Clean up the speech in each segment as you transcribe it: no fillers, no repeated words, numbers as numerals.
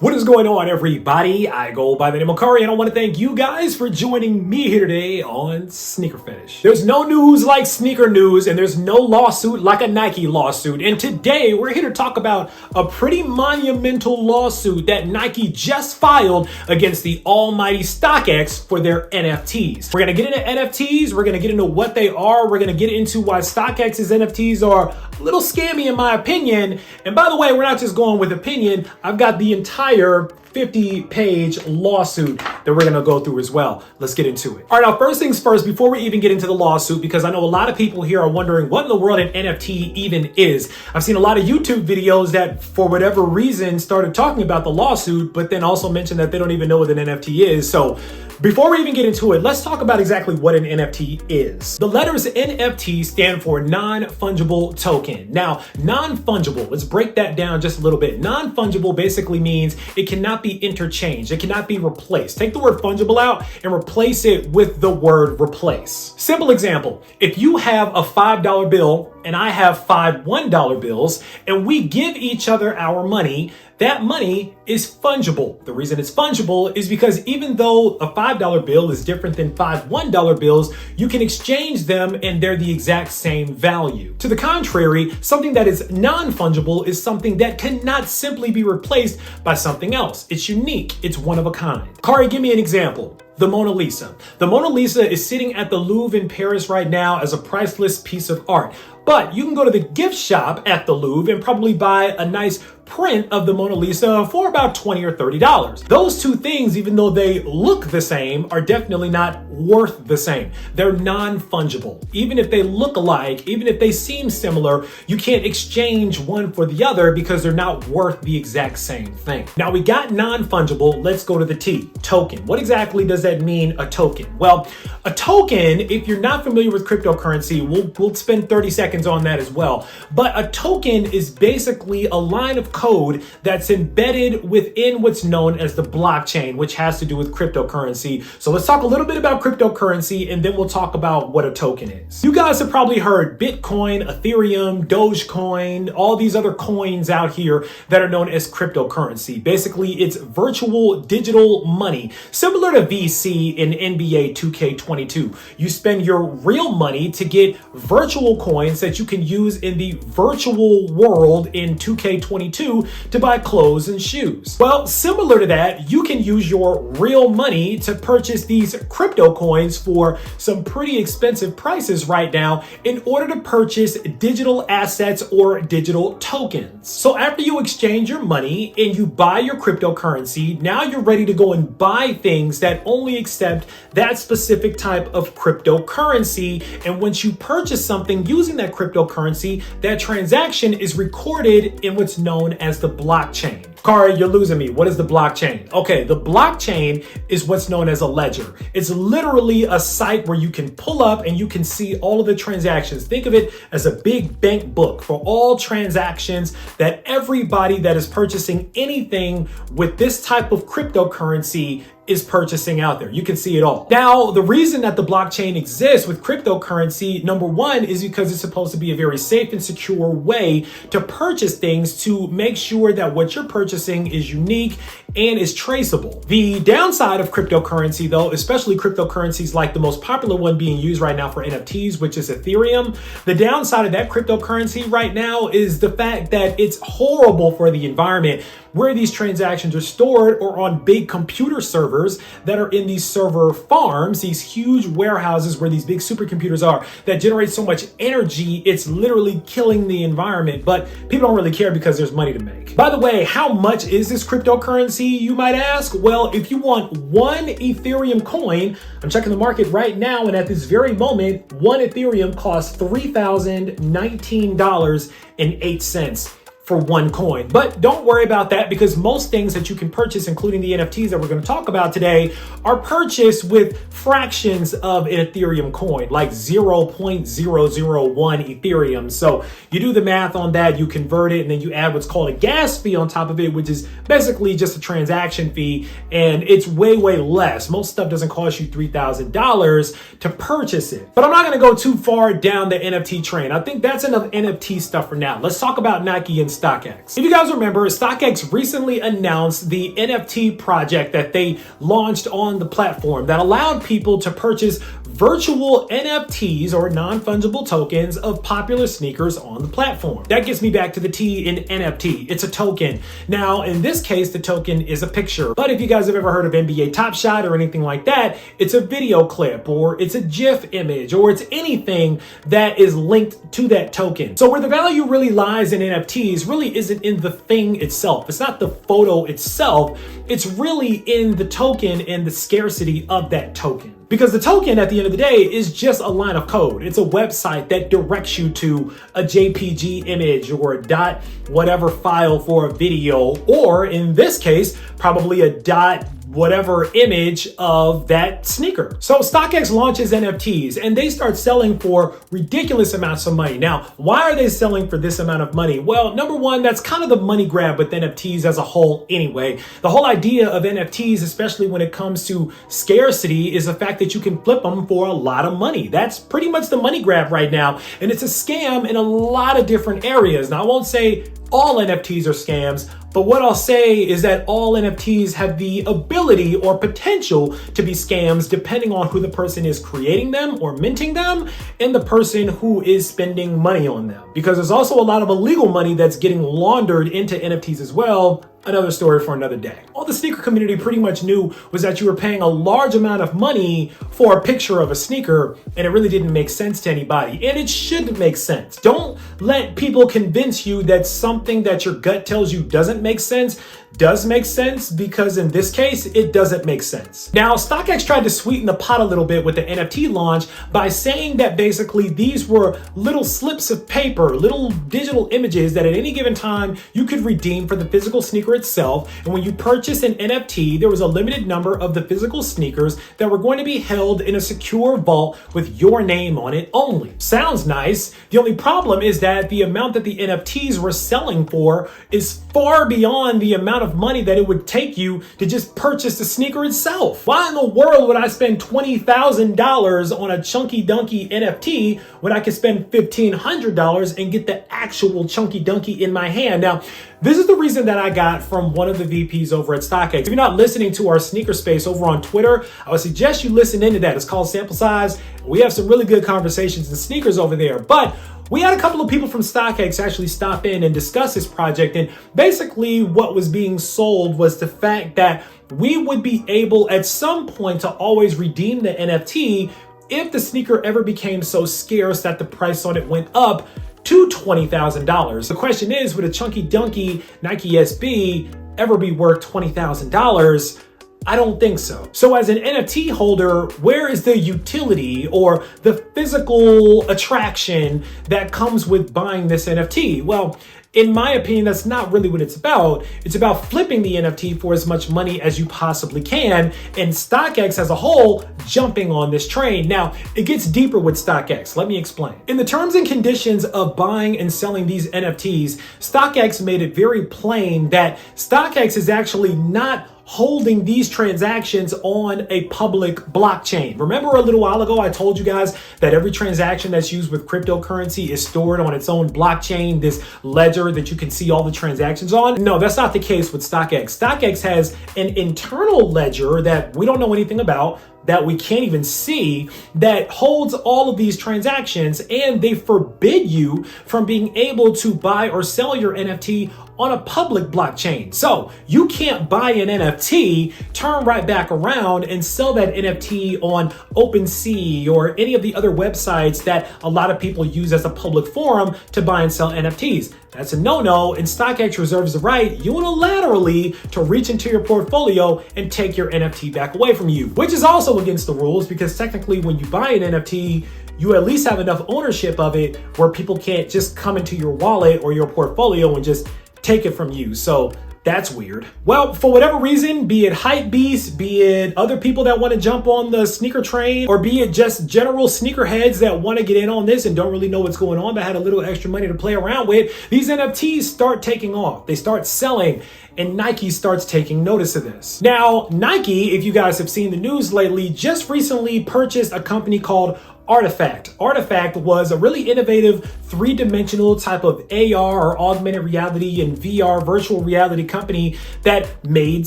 What is going on, everybody? I go by the name of Kari, and I want to thank you guys for joining me here today on Sneaker Phetish. There's no news like sneaker news, and there's no lawsuit like a Nike lawsuit. And today, we're here to talk about a pretty monumental lawsuit that Nike just filed against the almighty StockX for their NFTs. We're going to get into NFTs, we're going to get into what they are, we're going to get into why StockX's NFTs are a little scammy in my opinion. And by the way, we're not just going with opinion, I've got the entire 50-page lawsuit that we're going to go through as well. Let's get into it. All right, now first things first, before we even get into the lawsuit, because I know a lot of people here are wondering what in the world an NFT even is. I've seen a lot of YouTube videos that for whatever reason started talking about the lawsuit, but then also mentioned that they don't even know what an NFT is. So before we even get into it, let's talk about exactly what an NFT is. The letters NFT stand for non-fungible token. Now, non-fungible, let's break that down just a little bit. Non-fungible basically means it cannot be interchanged. It cannot be replaced. Take the word fungible out and replace it with the word replace. Simple example, if you have a $5 bill and I have five $1 bills and we give each other our money, that money is fungible. The reason it's fungible is because even though a $5 bill is different than five $1 bills, you can exchange them and they're the exact same value. To the contrary, something that is non-fungible is something that cannot simply be replaced by something else. It's unique. It's one of a kind. Kari, give me an example. The Mona Lisa. The Mona Lisa is sitting at the Louvre in Paris right now as a priceless piece of art. But you can go to the gift shop at the Louvre and probably buy a nice print of the Mona Lisa for about $20 or $30. Those two things, even though they look the same, are definitely not worth the same. They're non-fungible. Even if they look alike, even if they seem similar, you can't exchange one for the other because they're not worth the exact same thing. Now we got non-fungible, let's go to the T, token. What exactly does that mean, a token? Well, a token, if you're not familiar with cryptocurrency, we'll spend 30 seconds on that as well. But a token is basically a line of code that's embedded within what's known as the blockchain, which has to do with cryptocurrency. So let's talk a little bit about cryptocurrency and then we'll talk about what a token is. You guys have probably heard Bitcoin, Ethereum, Dogecoin, all these other coins out here that are known as cryptocurrency. Basically, it's virtual digital money, similar to VC in NBA 2K22. You spend your real money to get virtual coins that you can use in the virtual world in 2K22 to buy clothes and shoes. Well, similar to that, you can use your real money to purchase these crypto coins for some pretty expensive prices right now in order to purchase digital assets or digital tokens. So after you exchange your money and you buy your cryptocurrency, now you're ready to go and buy things that only accept that specific type of cryptocurrency. And once you purchase something using that cryptocurrency, that transaction is recorded in what's known as the blockchain. Kari, you're losing me. What is the blockchain? Okay, the blockchain is what's known as a ledger. It's literally a site where you can pull up and you can see all of the transactions. Think of it as a big bank book for all transactions that everybody that is purchasing anything with this type of cryptocurrency is purchasing out there. You can see it all. Now, the reason that the blockchain exists with cryptocurrency, number one, is because it's supposed to be a very safe and secure way to purchase things to make sure that what you're purchasing is unique and is traceable. The downside of cryptocurrency though, especially cryptocurrencies like the most popular one being used right now for NFTs, which is Ethereum, the downside of that cryptocurrency right now is the fact that it's horrible for the environment where these transactions are stored or on big computer servers that are in these server farms, these huge warehouses where these big supercomputers are that generate so much energy, it's literally killing the environment. But people don't really care because there's money to make. By the way, how much is this cryptocurrency, you might ask? Well, if you want one Ethereum coin, I'm checking the market right now, and at this very moment, one Ethereum costs $3,019.08 for one coin. But don't worry about that because most things that you can purchase, including the NFTs that we're going to talk about today, are purchased with fractions of an Ethereum coin, like 0.001 Ethereum. So you do the math on that, you convert it, and then you add what's called a gas fee on top of it, which is basically just a transaction fee, and it's way, way less. Most stuff doesn't cost you $3,000 to purchase it. But I'm not going to go too far down the NFT train. I think that's enough NFT stuff for now. Let's talk about Nike and StockX. If you guys remember, StockX recently announced the NFT project that they launched on the platform that allowed people to purchase virtual NFTs or non-fungible tokens of popular sneakers on the platform. That gets me back to the T in NFT. It's a token. Now, in this case, the token is a picture. But if you guys have ever heard of NBA Top Shot or anything like that, it's a video clip or it's a GIF image or it's anything that is linked to that token. So where the value really lies in NFTs really isn't in the thing itself. It's not the photo itself. It's really in the token and the scarcity of that token. Because the token at the end of the day is just a line of code. It's a website that directs you to a JPG image or a dot whatever file for a video, or in this case, probably a dot whatever image of that sneaker. So StockX launches NFTs and they start selling for ridiculous amounts of money. Now, why are they selling for this amount of money? Well, number one, that's kind of the money grab with NFTs as a whole anyway. The whole idea of NFTs, especially when it comes to scarcity, is the fact that you can flip them for a lot of money. That's pretty much the money grab right now. And it's a scam in a lot of different areas. Now, I won't say all NFTs are scams, but what I'll say is that all NFTs have the ability or potential to be scams depending on who the person is creating them or minting them and the person who is spending money on them. Because there's also a lot of illegal money that's getting laundered into NFTs as well. Another story for another day. All the sneaker community pretty much knew was that you were paying a large amount of money for a picture of a sneaker, and it really didn't make sense to anybody. And it shouldn't make sense. Don't let people convince you that something that your gut tells you doesn't make sense does make sense, because in this case, it doesn't make sense. Now, StockX tried to sweeten the pot a little bit with the NFT launch by saying that basically these were little slips of paper, little digital images that at any given time you could redeem for the physical sneaker itself. And when you purchase an NFT, there was a limited number of the physical sneakers that were going to be held in a secure vault with your name on it only. Sounds nice. The only problem is that the amount that the NFTs were selling for is far beyond the amount of money that it would take you to just purchase the sneaker itself. Why in the world would I spend $20,000 on a chunky dunky NFT when I could spend $1,500 and get the actual chunky dunky in my hand? Now, this is the reason that I got from one of the VPs over at StockX. If you're not listening to our sneaker space over on Twitter, I would suggest you listen into that. It's called Sample Size. We have some really good conversations in sneakers over there. But we had a couple of people from StockX actually stop in and discuss this project. And basically what was being sold was the fact that we would be able at some point to always redeem the NFT if the sneaker ever became so scarce that the price on it went up to $20,000. The question is, would a chunky dunky Nike SB ever be worth $20,000? I don't think so. So as an NFT holder, where is the utility or the physical attraction that comes with buying this NFT? Well, in my opinion, that's not really what it's about. It's about flipping the NFT for as much money as you possibly can, and StockX as a whole jumping on this train. Now, it gets deeper with StockX. Let me explain. In the terms and conditions of buying and selling these NFTs, StockX made it very plain that StockX is actually not holding these transactions on a public blockchain. Remember a little while ago, I told you guys that every transaction that's used with cryptocurrency is stored on its own blockchain, this ledger that you can see all the transactions on? No, that's not the case with StockX. StockX has an internal ledger that we don't know anything about, that we can't even see, that holds all of these transactions, and they forbid you from being able to buy or sell your NFT on a public blockchain. So you can't buy an NFT, turn right back around and sell that NFT on OpenSea or any of the other websites that a lot of people use as a public forum to buy and sell NFTs. That's a no-no, and StockX reserves the right unilaterally to reach into your portfolio and take your NFT back away from you, which is also against the rules, because technically when you buy an NFT, you at least have enough ownership of it where people can't just come into your wallet or your portfolio and just take it from you. So that's weird. Well, for whatever reason, be it hype beasts, be it other people that want to jump on the sneaker train, or be it just general sneakerheads that want to get in on this and don't really know what's going on but had a little extra money to play around with, these NFTs start taking off. They start selling, and Nike starts taking notice of this. Now, Nike, if you guys have seen the news lately, just recently purchased a company called Artifact. Artifact was a really innovative three-dimensional type of AR or augmented reality and VR virtual reality company that made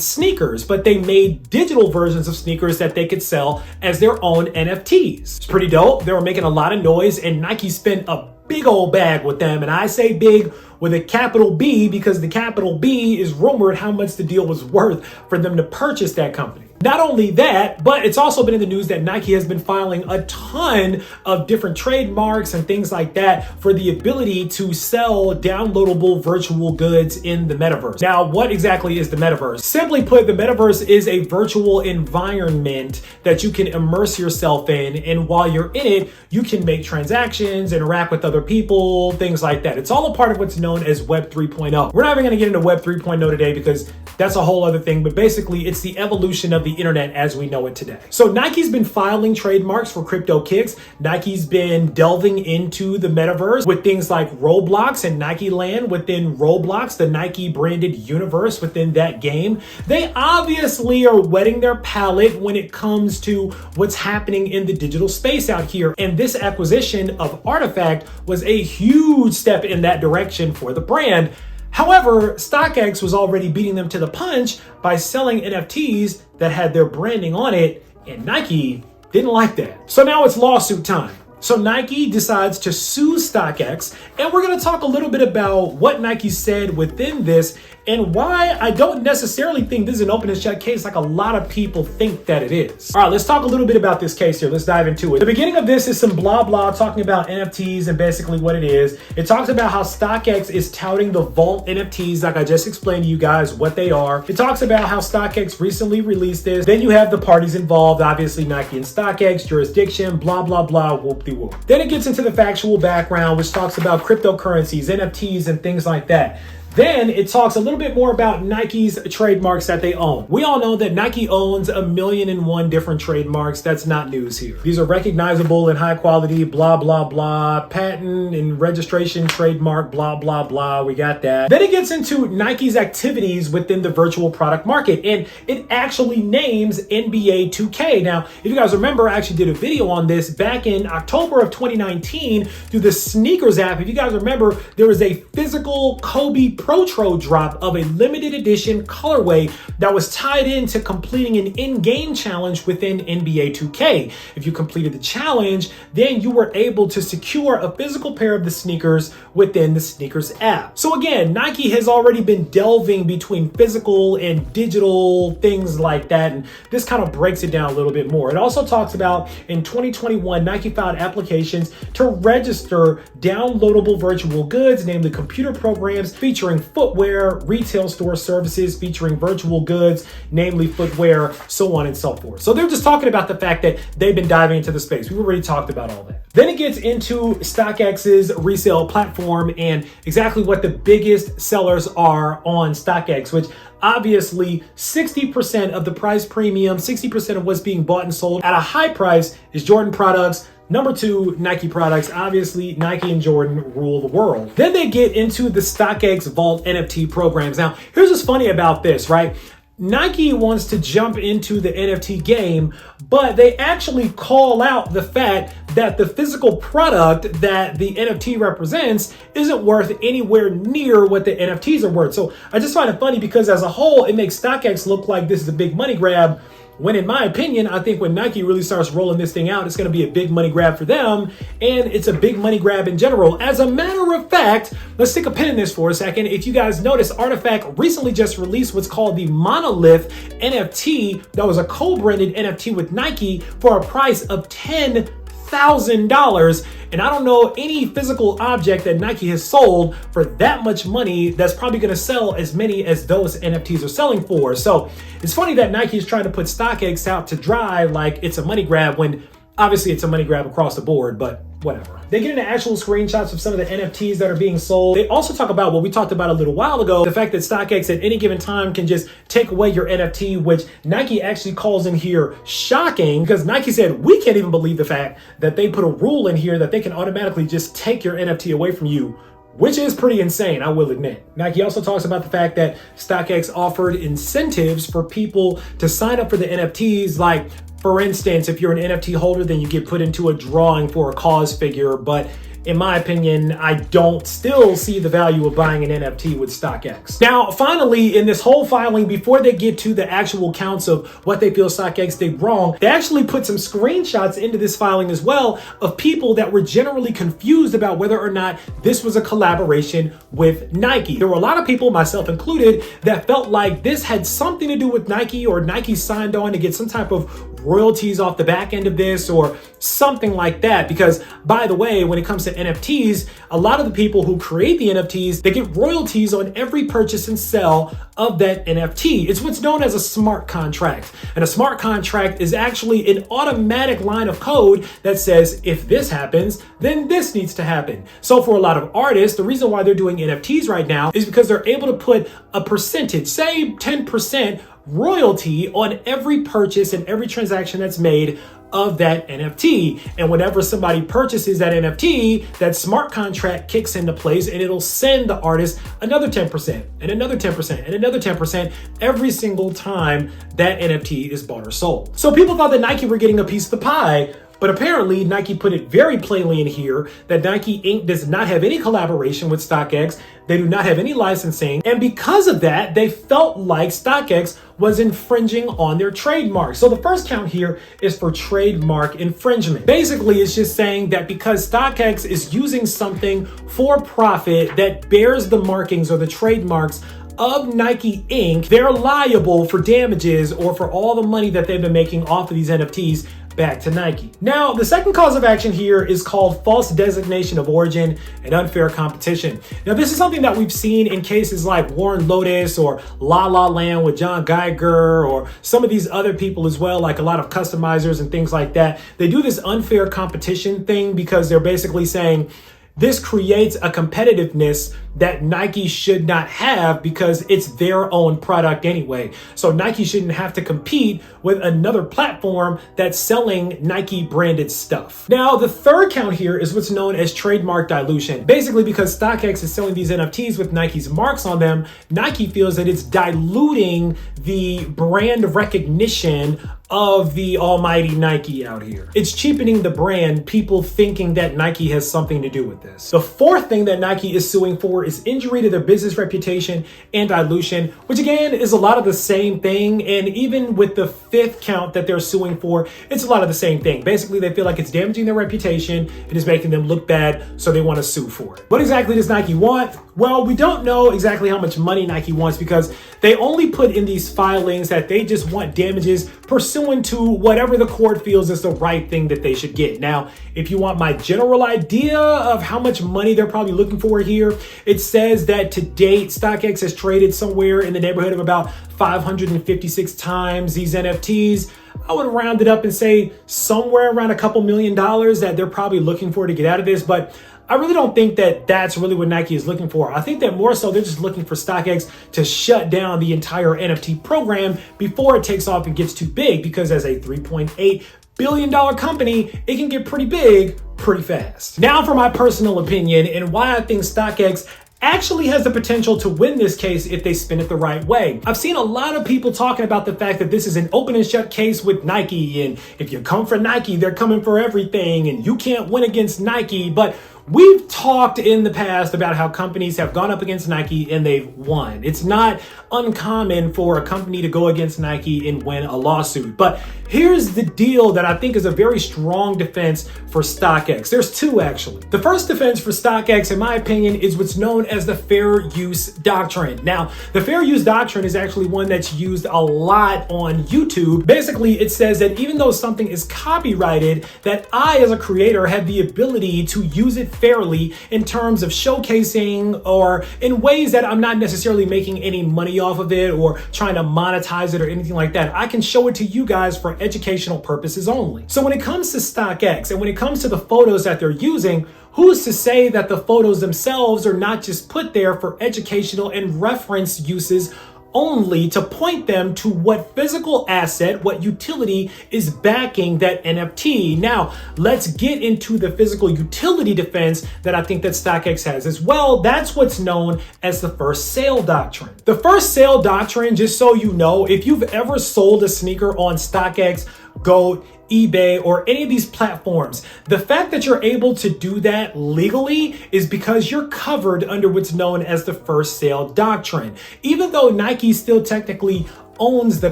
sneakers, but they made digital versions of sneakers that they could sell as their own NFTs. It's pretty dope. They were making a lot of noise, and Nike spent a big old bag with them. And I say big with a capital B because the capital B is rumored how much the deal was worth for them to purchase that company. Not only that, but it's also been in the news that Nike has been filing a ton of different trademarks and things like that for the ability to sell downloadable virtual goods in the metaverse. Now, what exactly is the metaverse? Simply put, the metaverse is a virtual environment that you can immerse yourself in. And while you're in it, you can make transactions, interact with other people, things like that. It's all a part of what's known as Web 3.0. We're not even going to get into Web 3.0 today because that's a whole other thing, but basically it's the evolution of the internet as we know it today. So Nike's been filing trademarks for crypto kicks. Nike's been delving into the metaverse with things like Roblox and Nike Land within Roblox, the Nike branded universe within that game. They obviously are wetting their palate when it comes to what's happening in the digital space out here. And this acquisition of Artifact was a huge step in that direction for the brand. However, StockX was already beating them to the punch by selling NFTs that had their branding on it, and Nike didn't like that. So now it's lawsuit time. So Nike decides to sue StockX, and we're going to talk a little bit about what Nike said within this and why I don't necessarily think this is an open and shut case like a lot of people think that it is. All right, let's talk a little bit about this case here. Let's dive into it. The beginning of this is some blah blah talking about NFTs and basically what it is. It talks about how StockX is touting the Vault NFTs, like I just explained to you guys what they are. It talks about how StockX recently released this. Then you have the parties involved, obviously Nike and StockX, jurisdiction, blah blah blah, whoop-de-whoop. Then it gets into the factual background, which talks about cryptocurrencies, NFTs, and things like that. Then it talks a little bit more about Nike's trademarks that they own. We all know that Nike owns 1,000,001 different trademarks. That's not news here. These are recognizable and high quality, blah, blah, blah, patent and registration, trademark, blah, blah, blah. We got that. Then it gets into Nike's activities within the virtual product market, and it actually names NBA 2K. Now, if you guys remember, I actually did a video on this back in October of 2019 through the Sneakers app. If you guys remember, there was a physical Kobe Protro drop of a limited edition colorway that was tied into completing an in-game challenge within NBA 2K. If you completed the challenge, then you were able to secure a physical pair of the sneakers within the Sneakers app. So again, Nike has already been delving between physical and digital things like that, and this kind of breaks it down a little bit more. It also talks about in 2021, Nike filed applications to register downloadable virtual goods, namely computer programs featuring footwear, retail store services featuring virtual goods, namely footwear, so on and so forth. So they're just talking about the fact that they've been diving into the space. We've already talked about all that. Then it gets into StockX's resale platform and exactly what the biggest sellers are on StockX, which obviously 60% of the price premium, 60% of what's being bought and sold at a high price is Jordan products. Number two, Nike products. Obviously, Nike and Jordan rule the world. Then they get into the StockX Vault NFT programs. Now, here's what's funny about this, right? Nike wants to jump into the NFT game, but they actually call out the fact that the physical product that the NFT represents isn't worth anywhere near what the NFTs are worth. So I just find it funny because as a whole, it makes StockX look like this is a big money grab, when in my opinion, I think when Nike really starts rolling this thing out, it's going to be a big money grab for them, and it's a big money grab in general. As a matter of fact, let's stick a pin in this for a second. If you guys notice, Artifact recently just released what's called the Monolith NFT. That was a co-branded NFT with Nike for a price of $10,000. And I don't know any physical object that Nike has sold for that much money that's probably going to sell as many as those NFTs are selling for. So it's funny that Nike is trying to put StockX out to dry like it's a money grab when obviously it's a money grab across the board, but whatever. They get into actual screenshots of some of the NFTs that are being sold. They also talk about what we talked about a little while ago, the fact that StockX at any given time can just take away your NFT, which Nike actually calls in here shocking, because Nike said, we can't even believe the fact that they put a rule in here that they can automatically just take your NFT away from you, which is pretty insane, I will admit. Nike also talks about the fact that StockX offered incentives for people to sign up for the NFTs, like For instance, if you're an NFT holder, then you get put into a drawing for a cause figure, but in my opinion, I don't still see the value of buying an NFT with StockX. Now, finally, in this whole filing, before they get to the actual counts of what they feel StockX did wrong, they actually put some screenshots into this filing as well of people that were generally confused about whether or not this was a collaboration with Nike. There were a lot of people, myself included, that felt like this had something to do with Nike, or Nike signed on to get some type of royalties off the back end of this or something like that. Because, by the way, when it comes to NFTs, a lot of the people who create the NFTs, they get royalties on every purchase and sell of that NFT. It's what's known as a smart contract. And a smart contract is actually an automatic line of code that says, if this happens, then this needs to happen. So for a lot of artists, the reason why they're doing NFTs right now is because they're able to put a percentage, say 10%, royalty on every purchase and every transaction that's made of that NFT. And whenever somebody purchases that NFT, that smart contract kicks into place and it'll send the artist another 10% and another 10% and another 10% every single time that NFT is bought or sold. So people thought that Nike were getting a piece of the pie, but apparently Nike put it very plainly in here that Nike Inc. does not have any collaboration with StockX. They do not have any licensing. And because of that, they felt like StockX was infringing on their trademark. So the first count here is for trademark infringement. Basically, it's just saying that because StockX is using something for profit that bears the markings or the trademarks of Nike Inc., they're liable for damages or for all the money that they've been making off of these NFTs back to Nike. Now, the second cause of action here is called false designation of origin and unfair competition. Now, this is something that we've seen in cases like Warren Lotus or La La Land with John Geiger, or some of these other people as well, like a lot of customizers and things like that. They do this unfair competition thing because they're basically saying, this creates a competitiveness that Nike should not have because it's their own product anyway. So Nike shouldn't have to compete with another platform that's selling Nike branded stuff. Now, the third count here is what's known as trademark dilution. Basically, because StockX is selling these NFTs with Nike's marks on them, Nike feels that it's diluting the brand recognition of the almighty Nike out here. It's cheapening the brand, people thinking that Nike has something to do with this. The fourth thing that Nike is suing for is injury to their business reputation and dilution, which again is a lot of the same thing. And even with the fifth count that they're suing for, it's a lot of the same thing. Basically, they feel like it's damaging their reputation and is making them look bad, so they want to sue for it. What exactly does Nike want? Well, we don't know exactly how much money Nike wants because they only put in these filings that they just want damages pursuant to whatever the court feels is the right thing that they should get. Now, if you want my general idea of how much money they're probably looking for here, it says that to date, StockX has traded somewhere in the neighborhood of about 556 times these NFTs. I would round it up and say somewhere around a couple $1 million that they're probably looking for to get out of this. But I really don't think that that's really what Nike is looking for. I think that more so they're just looking for StockX to shut down the entire NFT program before it takes off and gets too big, because as a $3.8 billion company, it can get pretty big pretty fast. Now for my personal opinion and why I think StockX actually has the potential to win this case if they spin it the right way. I've seen a lot of people talking about the fact that this is an open and shut case with Nike, and if you come for Nike, they're coming for everything, and you can't win against Nike. But we've talked in the past about how companies have gone up against Nike and they've won. It's not uncommon for a company to go against Nike and win a lawsuit. But here's the deal that I think is a very strong defense for StockX. There's two, actually. The first defense for StockX, in my opinion, is what's known as the fair use doctrine. Now, the fair use doctrine is actually one that's used a lot on YouTube. Basically, it says that even though something is copyrighted, that I, as a creator, have the ability to use it fairly in terms of showcasing or in ways that I'm not necessarily making any money off of it or trying to monetize it or anything like that. I can show it to you guys for educational purposes only. So when it comes to StockX and when it comes to the photos that they're using, who's to say that the photos themselves are not just put there for educational and reference uses only, to point them to what physical asset, what utility is backing that NFT. Now, let's get into the physical utility defense that I think that StockX has as well. That's what's known as the first sale doctrine. The first sale doctrine, just so you know, if you've ever sold a sneaker on StockX GOAT, eBay, or any of these platforms. The fact that you're able to do that legally is because you're covered under what's known as the first sale doctrine. Even though Nike still technically owns the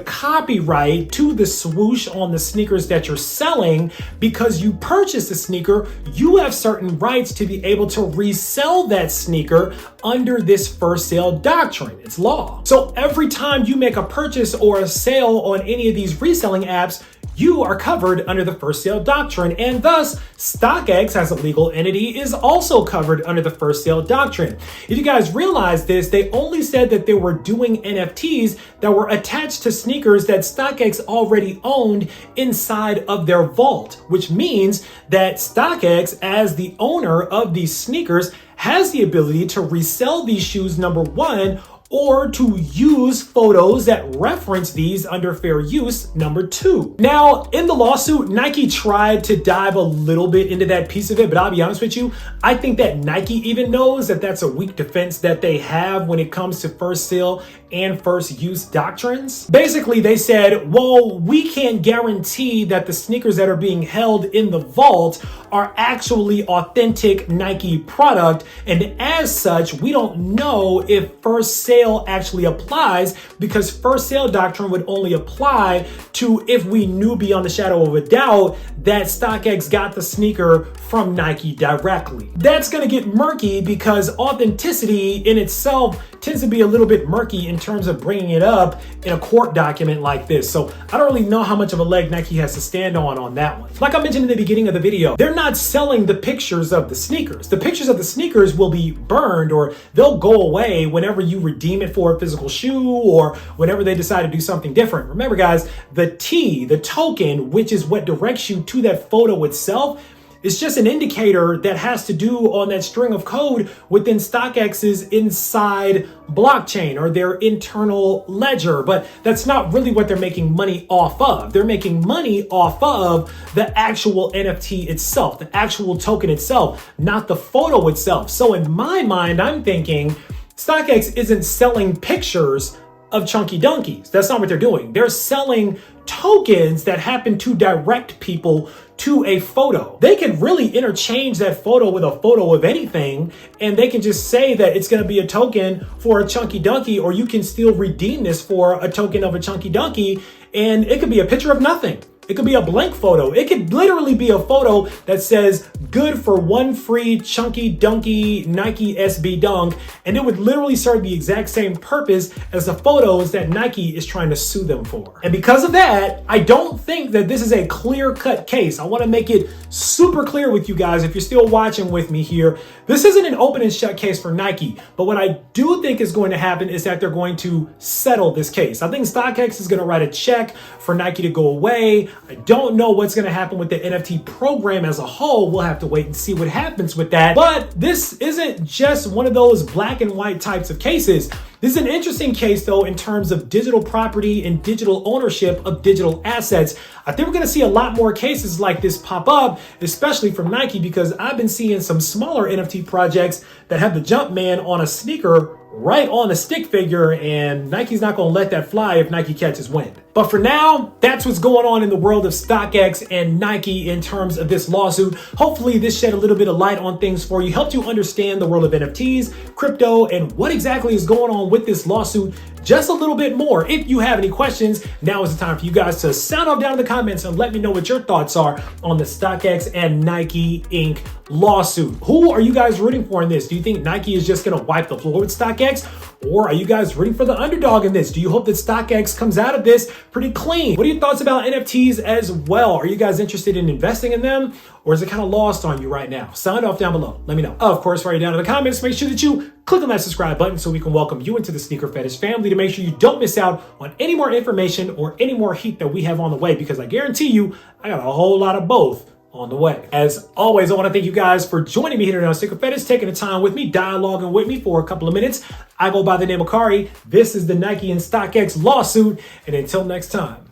copyright to the swoosh on the sneakers that you're selling, because you purchased the sneaker, you have certain rights to be able to resell that sneaker under this first sale doctrine. It's law. So every time you make a purchase or a sale on any of these reselling apps, you are covered under the first sale doctrine, and thus StockX, as a legal entity, is also covered under the first sale doctrine. If you guys realize this, they only said that they were doing NFTs that were attached to sneakers that StockX already owned inside of their vault, which means that StockX, as the owner of these sneakers, has the ability to resell these shoes, number one, or to use photos that reference these under fair use, number two. Now, in the lawsuit, Nike tried to dive a little bit into that piece of it, but I'll be honest with you, I think that Nike even knows that that's a weak defense that they have when it comes to first sale and first use doctrines. Basically, they said, well, we can't guarantee that the sneakers that are being held in the vault are actually authentic Nike product, and as such, we don't know if first sale actually applies, because first sale doctrine would only apply to if we knew beyond the shadow of a doubt that StockX got the sneaker from Nike directly. That's gonna get murky because authenticity in itself tends to be a little bit murky in terms of bringing it up in a court document like this. So I don't really know how much of a leg Nike has to stand on that one. Like I mentioned in the beginning of the video, they're not selling the pictures of the sneakers. The pictures of the sneakers will be burned, or they'll go away whenever you redeem it for a physical shoe or whenever they decide to do something different. Remember guys, the T, the token, which is what directs you to that photo itself, it's just an indicator that has to do on that string of code within StockX's inside blockchain or their internal ledger, but that's not really what they're making money off of. They're making money off of the actual NFT itself, the actual token itself, not the photo itself. So in my mind, I'm thinking StockX isn't selling pictures of chunky donkeys. That's not what they're doing. They're selling tokens that happen to direct people to a photo. They can really interchange that photo with a photo of anything, and they can just say that it's going to be a token for a chunky donkey, or you can still redeem this for a token of a chunky donkey, and it could be a picture of nothing. It could be a blank photo. It could literally be a photo that says good for one free chunky donkey Nike SB dunk, and it would literally serve the exact same purpose as the photos that Nike is trying to sue them for. And because of that, I don't think that this is a clear-cut case. I want to make it super clear with you guys, if you're still watching with me here, this isn't an open and shut case for Nike, but what I do think is going to happen is that they're going to settle this case. I think StockX is going to write a check for Nike to go away. I don't know what's going to happen with the NFT program as a whole. We'll have to wait and see what happens with that. But this isn't just one of those black and white types of cases. This is an interesting case, though, in terms of digital property and digital ownership of digital assets. I think we're going to see a lot more cases like this pop up, especially from Nike, because I've been seeing some smaller NFT projects that have the Jumpman on a sneaker right on the stick figure, and Nike's not going to let that fly if Nike catches wind. But for now, that's what's going on in the world of StockX and Nike in terms of this lawsuit. Hopefully this shed a little bit of light on things for you, helped you understand the world of NFTs, crypto, and what exactly is going on with this lawsuit just a little bit more. If you have any questions, now is the time for you guys to sound off down in the comments and let me know what your thoughts are on the StockX and Nike Inc. lawsuit. Who are you guys rooting for in this? Do you think Nike is just going to wipe the floor with StockX? Or are you guys rooting for the underdog in this? Do you hope that StockX comes out of this pretty clean? What are your thoughts about NFTs as well? Are you guys interested in investing in them? Or is it kind of lost on you right now? Sound off down below. Let me know. Of course, right down in the comments, make sure that you click on that subscribe button so we can welcome you into the Sneaker Fetish family, to make sure you don't miss out on any more information or any more heat that we have on the way, because I guarantee you, I got a whole lot of both on the way. As always, I want to thank you guys for joining me here on Sneaker Fetish, taking the time with me, dialoguing with me for a couple of minutes. I go by the name of Kari. This is the Nike and StockX lawsuit. And until next time,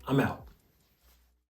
I'm out.